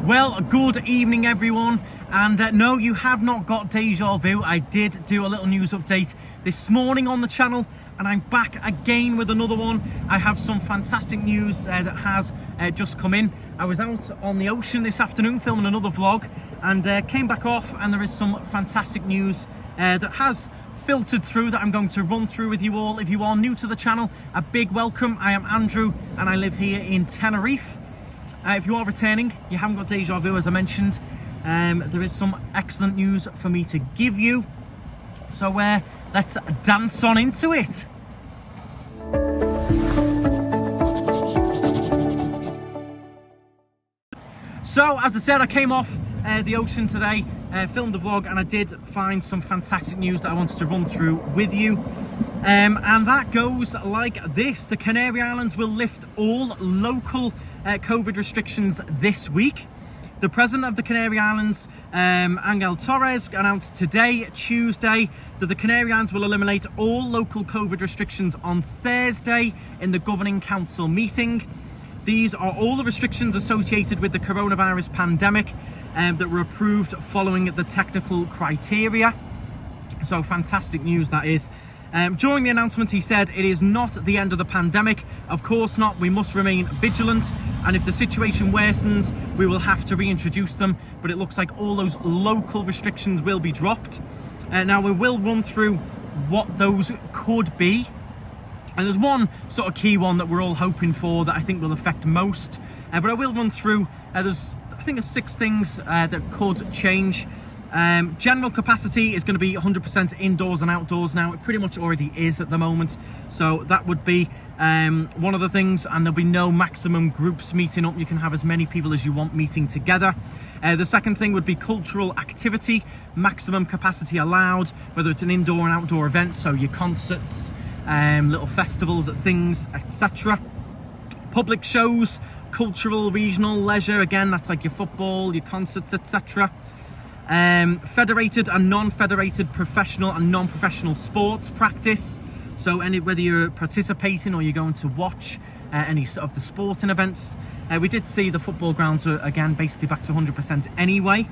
Well, good evening everyone, and no, you have not got deja vu. I did do a little news update this morning on the channel, and I'm back again with another one. I have some fantastic news that has just come in. I was out on the ocean this afternoon filming another vlog, and came back off, and there is some fantastic news that has filtered through that I'm going to run through with you all. If you are new to the channel, a big welcome. I am Andrew, and I live here in Tenerife. If you are returning, you haven't got deja vu, as I mentioned. There is some excellent news for me to give you. So let's dance on into it. So, as I said, I came off the ocean today, filmed a vlog, and I did find some fantastic news that I wanted to run through with you. And that goes like this. The Canary Islands will lift all local COVID restrictions this week. The president of the Canary Islands, Angel Torres, announced today, Tuesday, that the Canary Islands will eliminate all local COVID restrictions on Thursday in the Governing Council meeting. These are all the restrictions associated with the coronavirus pandemic that were approved following the technical criteria. So fantastic news that is. During the announcement, he said, "It is not the end of the pandemic. Of course not. We must remain vigilant. And if the situation worsens, we will have to reintroduce them." But it looks like all those local restrictions will be dropped. Now, we will run through what those could be. And there's one sort of key one that we're all hoping for that I think will affect most. But I will run through, I think there's 6 things that could change. General capacity is going to be 100% indoors and outdoors now. It pretty much already is at the moment. So that would be one of the things, and there'll be no maximum groups meeting up. You can have as many people as you want meeting together. The second thing would be cultural activity, maximum capacity allowed, whether it's an indoor and outdoor event, so your concerts, little festivals, things, etc. Public shows, cultural, regional, leisure, again, that's like your football, your concerts, etc. Federated and non-federated professional and non-professional sports practice. So whether you're participating or you're going to watch any of the sporting events. We did see the football grounds are again basically back to 100% anyway.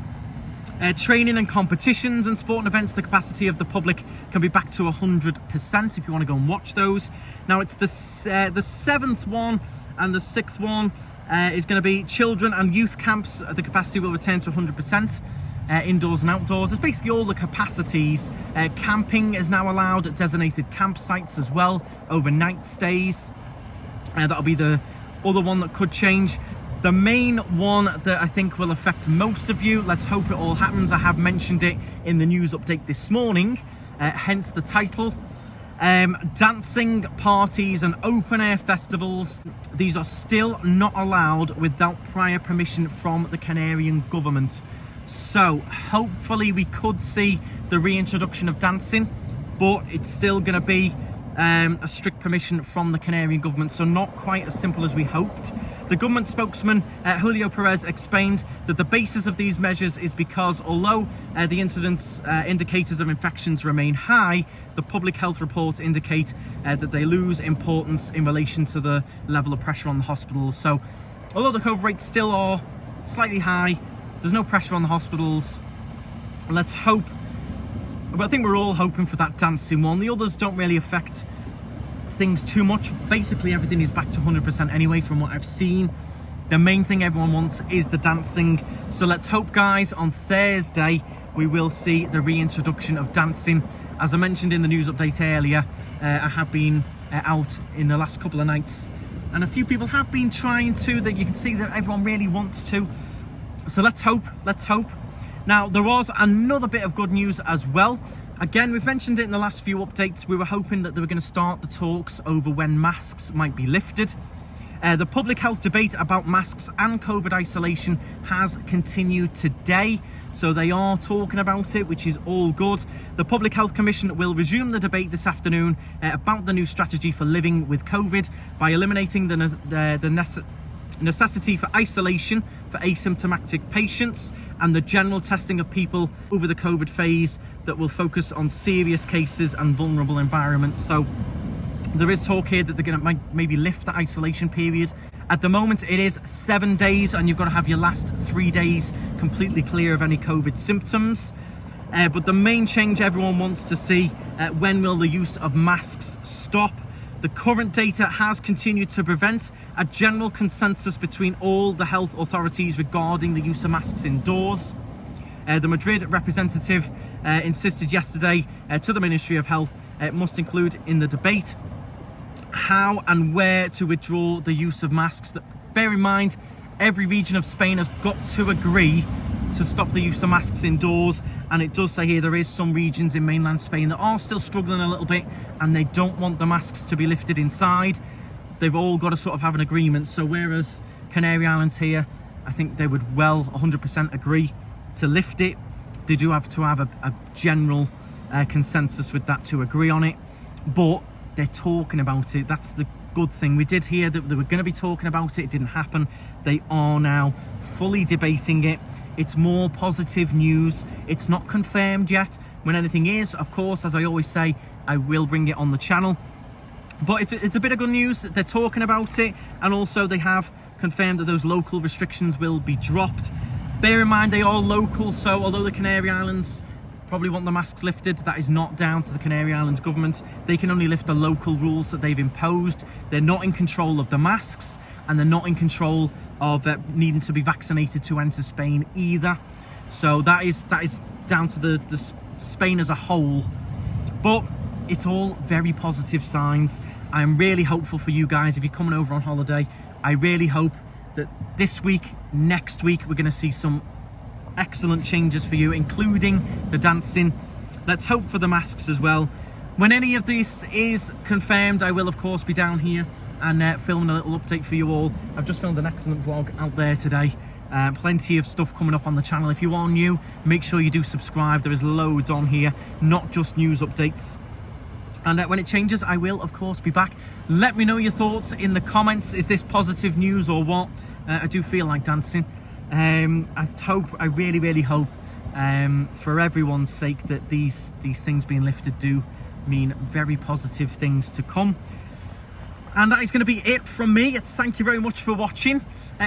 Training and competitions and sporting events, the capacity of the public can be back to 100% if you want to go and watch those. Now it's the 7th one and the 6th one is going to be children and youth camps. The capacity will return to 100%. Indoors and outdoors. It's basically all the capacities. Camping is now allowed at designated campsites as well, overnight stays. That'll be the other one that could change. The main one that I think will affect most of you, let's hope it all happens. I have mentioned it in the news update this morning, hence the title. Dancing, parties and open air festivals, these are still not allowed without prior permission from the Canarian government. So hopefully we could see the reintroduction of dancing, but it's still going to be a strict permission from the Canarian government, so not quite as simple as we hoped. The government spokesman, Julio Perez, explained that the basis of these measures is because although the incidence indicators of infections remain high, the public health reports indicate that they lose importance in relation to the level of pressure on the hospitals. So although the COVID rates still are slightly high, there's no pressure on the hospitals. Let's hope. But I think we're all hoping for that dancing one. The others don't really affect things too much. Basically, everything is back to 100% anyway from what I've seen. The main thing everyone wants is the dancing. So let's hope, guys, on Thursday we will see the reintroduction of dancing. As I mentioned in the news update earlier, I have been out in the last couple of nights, and a few people have been trying to, that you can see that everyone really wants to. So let's hope, let's hope. Now, there was another bit of good news as well. Again, we've mentioned it in the last few updates. We were hoping that they were going to start the talks over when masks might be lifted. The public health debate about masks and COVID isolation has continued today. So they are talking about it, which is all good. The Public Health Commission will resume the debate this afternoon about the new strategy for living with COVID by eliminating the necessity for isolation for asymptomatic patients and the general testing of people over the COVID phase that will focus on serious cases and vulnerable environments. So there is talk here that they're going to maybe lift the isolation period At the moment it is 7 days, and you've got to have your last 3 days completely clear of any COVID symptoms. But the main change everyone wants to see, when will the use of masks stop? The current data has continued to prevent a general consensus between all the health authorities regarding the use of masks indoors. The Madrid representative insisted yesterday to the Ministry of Health it must include in the debate how and where to withdraw the use of masks. Bear in mind, every region of Spain has got to agree to stop the use of masks indoors, and it does say here there is some regions in mainland Spain that are still struggling a little bit and they don't want the masks to be lifted inside. They've all got to sort of have an agreement. So whereas Canary Islands here, I think they would well 100% agree to lift it, they do have to have a general consensus with that to agree on it, but they're talking about it. That's the good thing. We did hear that they were going to be talking about it. It didn't happen. They are now fully debating it. It's more positive news. It's not confirmed yet. When anything is, of course, as I always say, I will bring it on the channel. But it's a bit of good news that they're talking about it, and also they have confirmed that those local restrictions will be dropped. Bear in mind, they are local, so although the Canary Islands probably want the masks lifted, that is not down to the Canary Islands government. They can only lift the local rules that they've imposed. They're not in control of the masks, and they're not in control of needing to be vaccinated to enter Spain either. So that is down to the Spain as a whole. But it's all very positive signs. I'm really hopeful for you guys if you're coming over on holiday. I really hope that this week, next week, we're going to see some excellent changes for you, including the dancing. Let's hope for the masks as well. When any of this is confirmed, I will of course be down here and filming a little update for you all. I've just filmed an excellent vlog out there today. Plenty of stuff coming up on the channel. If you are new, make sure you do subscribe. There is loads on here, not just news updates. And when it changes, I will of course be back. Let me know your thoughts in the comments. Is this positive news or what? I do feel like dancing. I really hope for everyone's sake that these things being lifted do mean very positive things to come. And that is going to be it from me. Thank you very much for watching.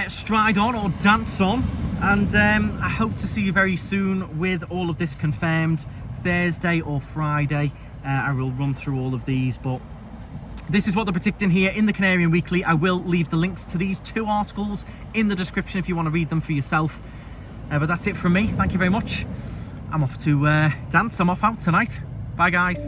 Stride on or dance on, and I hope to see you very soon with all of this confirmed. Thursday or Friday, I will run through all of these, but this is what they're predicting here in the Canarian Weekly. I will leave the links to these 2 articles in the description if you want to read them for yourself. But that's it from me. Thank you very much. I'm off to dance. I'm off out tonight. Bye, guys.